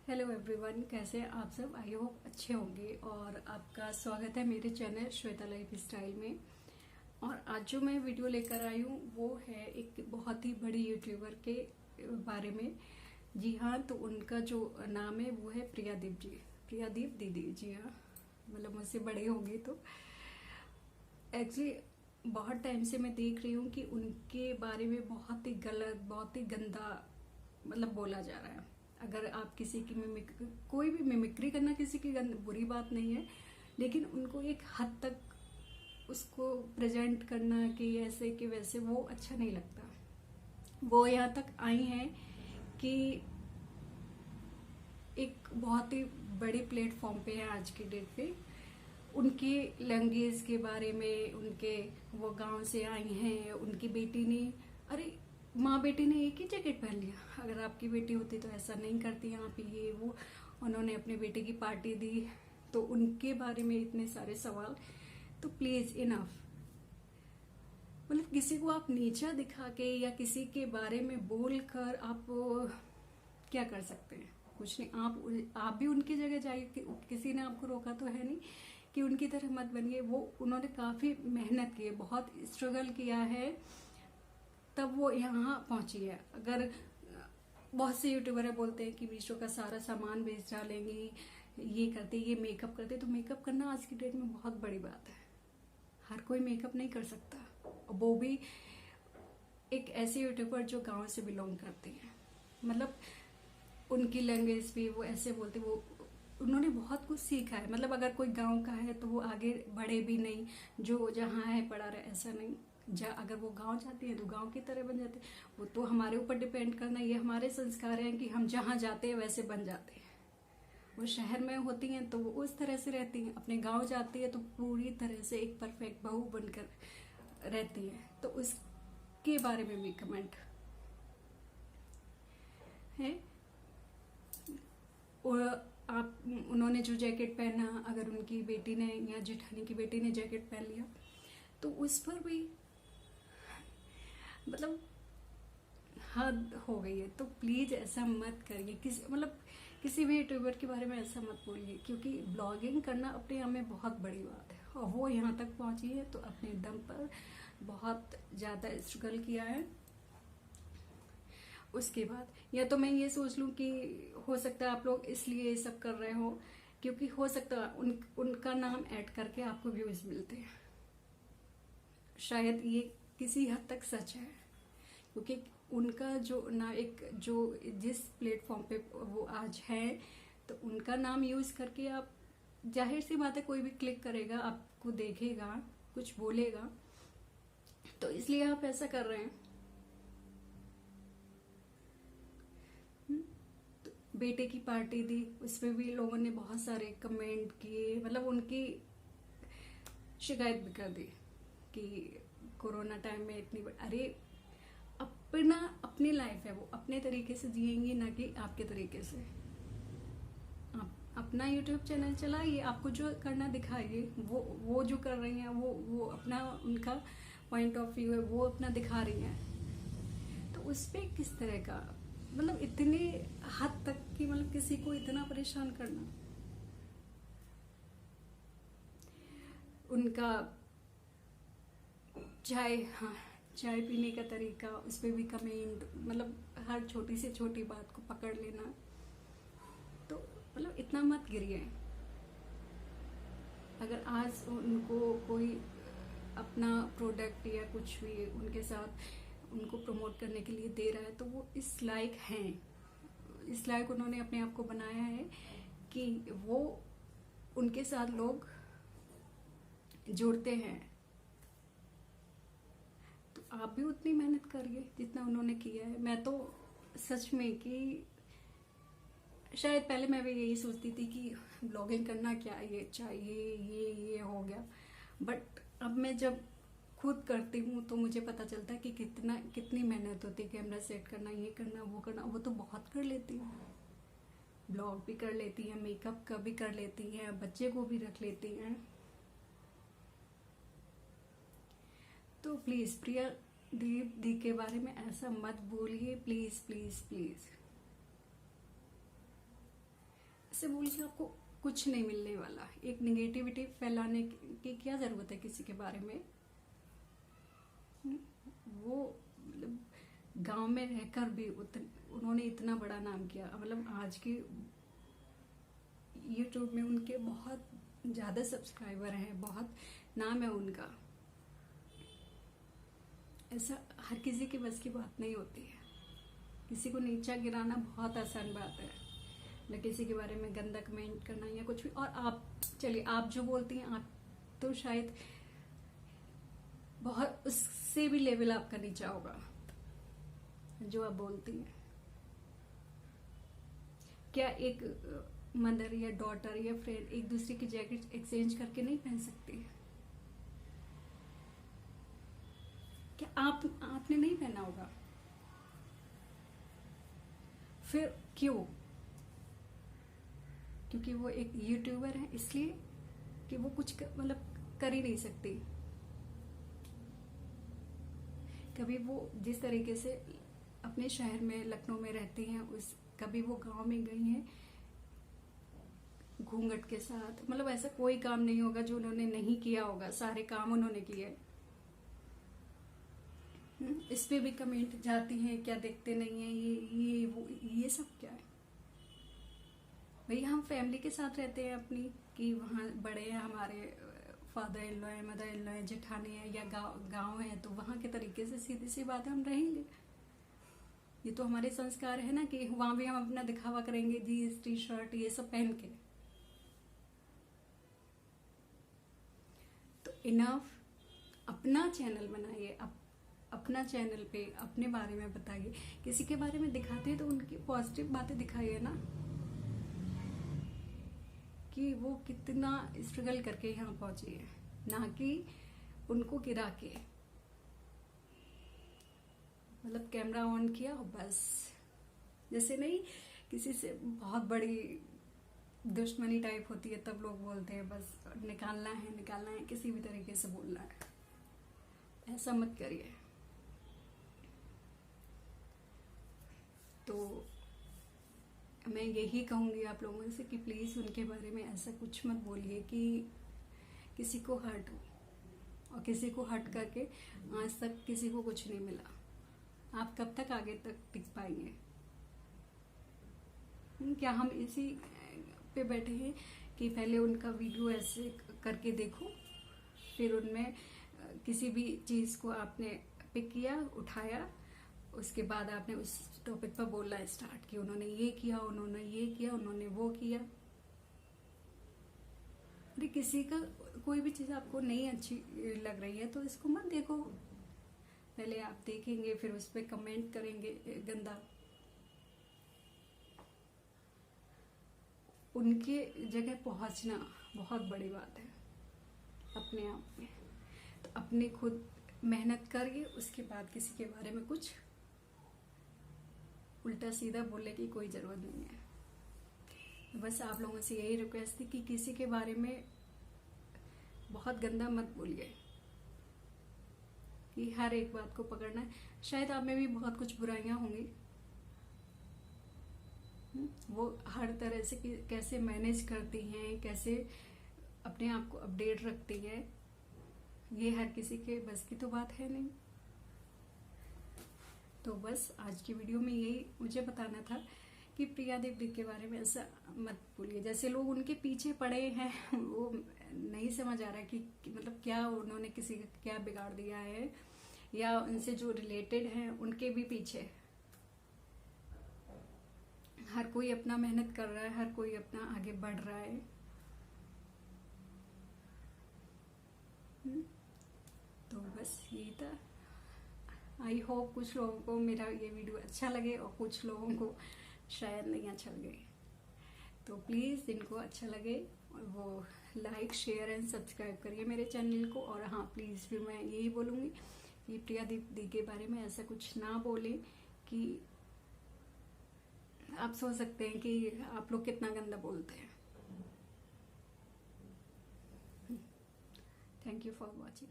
Hello everyone, कैसे हैं आप सब। आई होप अच्छे होंगे और आपका स्वागत है मेरे चैनल श्वेता लाइफ स्टाइल में। और आज जो मैं वीडियो लेकर आई हूँ वो है एक बहुत ही बड़ी यूट्यूबर के बारे में। जी हाँ, तो उनका जो नाम है वो है प्रियादीप जी, प्रियादीप दीदी। जी हाँ, मतलब मुझसे बड़े होंगे। तो एक्चुअली बहुत टाइम से मैं देख रही हूँ कि उनके बारे में बहुत ही गलत, बहुत ही गंदा मतलब बोला जा रहा है। अगर आप किसी की कोई भी मिमिक्री करना किसी की बुरी बात नहीं है, लेकिन उनको एक हद तक उसको प्रेजेंट करना कि ऐसे कि वैसे, वो अच्छा नहीं लगता। वो यहाँ तक आई हैं कि एक बहुत ही बड़े प्लेटफॉर्म पे है आज की डेट पे। उनके लैंग्वेज के बारे में, उनके वो गांव से आई हैं, उनकी बेटी ने, अरे माँ बेटी ने एक ही जैकेट पहन लिया। अगर आपकी बेटी होती तो ऐसा नहीं करती आप, ये वो। उन्होंने अपने बेटे की पार्टी दी, तो उनके बारे में इतने सारे सवाल। तो प्लीज इनफ। मतलब किसी को आप नीचा दिखा के या किसी के बारे में बोल कर आप क्या कर सकते हैं? कुछ नहीं। आप भी उनकी जगह जाइए। किसी ने आपको रोका तो है नहीं कि उनकी तरह मत बनिए। वो उन्होंने काफी मेहनत की है, बहुत स्ट्रगल किया है, तब वो यहाँ पहुंची है। अगर बहुत से यूट्यूबर बोलते हैं कि मीशो का सारा सामान बेच डालेंगी, ये करते, ये मेकअप करते, तो मेकअप करना आज की डेट में बहुत बड़ी बात है। हर कोई मेकअप नहीं कर सकता, वो भी एक ऐसे यूट्यूबर जो गांव से बिलोंग करते हैं। मतलब उनकी लैंग्वेज भी वो ऐसे बोलते, वो उन्होंने बहुत कुछ सीखा है। मतलब अगर कोई गांव का है तो वो आगे बढ़े भी नहीं, जो जहाँ है पढ़ा रहे, ऐसा नहीं। अगर वो गांव जाती है तो गांव की तरह बन जाते हैं। वो तो हमारे ऊपर डिपेंड करना, ये हमारे संस्कार हैं कि हम जहाँ जाते हैं वैसे बन जाते हैं। वो शहर में होती हैं तो वो उस तरह से रहती हैं, अपने गांव जाती है तो पूरी तरह से एक परफेक्ट बहू बनकर रहती है। तो उसके बारे में भी कमेंट है। और आप, उन्होंने जो जैकेट पहना, अगर उनकी बेटी ने या जेठानी की बेटी ने जैकेट पहन लिया तो उस पर भी मतलब हद हो गई है। तो प्लीज ऐसा मत करिए। किसी भी यूट्यूबर के बारे में ऐसा मत बोलिए, क्योंकि ब्लॉगिंग करना अपने आप में बहुत बड़ी बात है। और वो यहाँ तक पहुंची है तो अपने दम पर बहुत ज्यादा स्ट्रगल किया है। उसके बाद या तो मैं ये सोच लूं कि हो सकता है आप लोग इसलिए ये सब कर रहे हो क्योंकि हो सकता है उनका नाम ऐड करके आपको व्यूज मिलते हैं। शायद ये किसी हद तक सच है, क्योंकि उनका जो ना एक जो जिस प्लेटफॉर्म पे वो आज है, तो उनका नाम यूज करके आप, जाहिर सी बात है कोई भी क्लिक करेगा, आपको देखेगा, कुछ बोलेगा, तो इसलिए आप ऐसा कर रहे हैं। तो बेटे की पार्टी दी, उसमें भी लोगों ने बहुत सारे कमेंट किए, मतलब उनकी शिकायत भी कर दी कि कोरोना टाइम में इतनी अरे अपनी लाइफ है, वो अपने तरीके से जिएंगे, ना कि आपके तरीके से। आप अपना यूट्यूब चैनल चलाइए, आपको जो करना दिखाइए। वो जो कर रही हैं वो अपना, उनका पॉइंट ऑफ व्यू है, वो अपना दिखा रही हैं। तो उस पे किस तरह का मतलब इतनी हद तक कि मतलब किसी को इतना परेशान करना। उनका हाँ, चाय पीने का तरीका, उस पर भी कमेंट, मतलब हर छोटी से छोटी बात को पकड़ लेना। तो मतलब इतना मत गिरिए। अगर आज उनको कोई अपना प्रोडक्ट या कुछ भी उनके साथ उनको प्रमोट करने के लिए दे रहा है, तो वो इस लायक हैं, इस लायक उन्होंने अपने आप को बनाया है कि वो उनके साथ लोग जुड़ते हैं। तो आप भी उतनी मेहनत करिए जितना उन्होंने किया है। मैं तो सच में कि शायद पहले मैं भी यही सोचती थी कि ब्लॉगिंग करना क्या ये चाहिए, ये हो गया। बट अब मैं जब खुद करती हूँ तो मुझे पता चलता है कि कितनी मेहनत होती है। कैमरा सेट करना, ये करना, वो करना, वो तो बहुत कर लेती हूँ। ब्लॉग भी कर लेती हैं, मेकअप का भी कर लेती हैं, बच्चे को भी रख लेती हैं। तो प्लीज प्रिया दीप दी के बारे में ऐसा मत बोलिए, प्लीज प्लीज प्लीज। ऐसे बोल के आपको कुछ नहीं मिलने वाला। एक निगेटिविटी फैलाने की क्या जरूरत है किसी के बारे में। वो मतलब गांव में रहकर भी उन्होंने इतना बड़ा नाम किया। मतलब आज की यूट्यूब में उनके बहुत ज्यादा सब्सक्राइबर हैं, बहुत नाम है उनका। ऐसा हर किसी की बस की बात नहीं होती है। किसी को नीचा गिराना बहुत आसान बात है, न किसी के बारे में गंदा कमेंट करना या कुछ भी। और आप चलिए, आप जो बोलती हैं, आप तो शायद बहुत उससे भी लेवल आपका नीचा होगा जो आप बोलती हैं। क्या एक मदर या डॉटर या फ्रेंड एक दूसरे की जैकेट एक्सचेंज करके नहीं पहन सकती? क्या आपने नहीं पहना होगा? फिर क्यों? क्योंकि वो एक यूट्यूबर है इसलिए कि वो कुछ मतलब कर ही नहीं सकती। कभी वो जिस तरीके से अपने शहर में लखनऊ में रहती हैं, उस कभी वो गांव में गई हैं घूंघट के साथ। मतलब ऐसा कोई काम नहीं होगा जो उन्होंने नहीं किया होगा, सारे काम उन्होंने किए। इस पे भी कमेंट जाती हैं, क्या देखते नहीं है ये वो, ये सब क्या है भाई? हम फैमिली के साथ रहते हैं अपनी, कि वहाँ बड़े हैं हमारे, फादर इन लॉ है, मदर इन लॉ है, जेठानी है, या गांव है, तो वहाँ के तरीके से सीधी सी बात है, हम रहेंगे। ये तो हमारे संस्कार है ना कि वहां भी हम अपना दिखावा करेंगे, जीन्स टी शर्ट ये सब पहन के। तो इनफ, अपना चैनल बनाइए, अपना चैनल पे अपने बारे में बताइए। किसी के बारे में दिखाते हैं तो उनकी पॉजिटिव बातें दिखाइए ना, कि वो कितना स्ट्रगल करके यहाँ पहुंची है, ना कि उनको गिरा के। मतलब कैमरा ऑन किया बस, जैसे नहीं किसी से बहुत बड़ी दुश्मनी टाइप होती है तब लोग बोलते हैं बस निकालना है, किसी भी तरीके से बोलना है। ऐसा मत करिए। तो मैं यही कहूंगी आप लोगों से कि प्लीज उनके बारे में ऐसा कुछ मत बोलिए कि किसी को हर्ट हो, और किसी को हर्ट करके आज तक किसी को कुछ नहीं मिला। आप कब तक आगे तक टिक पाएंगे? क्या हम इसी पे बैठे हैं कि पहले उनका वीडियो ऐसे करके देखो, फिर उनमें किसी भी चीज को आपने पिक किया, उठाया, उसके बाद आपने उस टॉपिक पर बोलना स्टार्ट किया, उन्होंने ये किया, उन्होंने ये किया, उन्होंने वो किया। अरे किसी का कोई भी चीज आपको नहीं अच्छी लग रही है तो इसको मत देखो। पहले आप देखेंगे, फिर उस पर कमेंट करेंगे गंदा। उनके जगह पहुंचना बहुत बड़ी बात है अपने आप में। तो अपने खुद मेहनत करिए, उसके बाद किसी के बारे में कुछ उल्टा सीधा बोलने की कोई जरूरत नहीं है। बस आप लोगों से यही रिक्वेस्ट थी कि किसी के बारे में बहुत गंदा मत बोलिए, कि हर एक बात को पकड़ना है। शायद आप में भी बहुत कुछ बुराइयां होंगी, वो हर तरह से कैसे मैनेज करती हैं, कैसे अपने आप को अपडेट रखती है, ये हर किसी के बस की तो बात है नहीं। तो बस आज की वीडियो में यही मुझे बताना था कि प्रिया देवी के बारे में ऐसा मत बोलिए। जैसे लोग उनके पीछे पड़े हैं, वो नहीं समझ आ रहा कि मतलब क्या उन्होंने किसी का क्या बिगाड़ दिया है, या उनसे जो रिलेटेड है उनके भी पीछे। हर कोई अपना मेहनत कर रहा है, हर कोई अपना आगे बढ़ रहा है। तो बस यही था। आई होप कुछ लोगों को मेरा ये वीडियो अच्छा लगे और कुछ लोगों को शायद नहीं अच्छा लगे। तो प्लीज जिनको अच्छा लगे वो लाइक शेयर एंड सब्सक्राइब करिए मेरे चैनल को। और हाँ प्लीज फिर मैं यही बोलूंगी कि प्रिया दीदी के बारे में ऐसा कुछ ना बोले कि आप सोच सकते हैं कि आप लोग कितना गंदा बोलते हैं। Thank you for watching.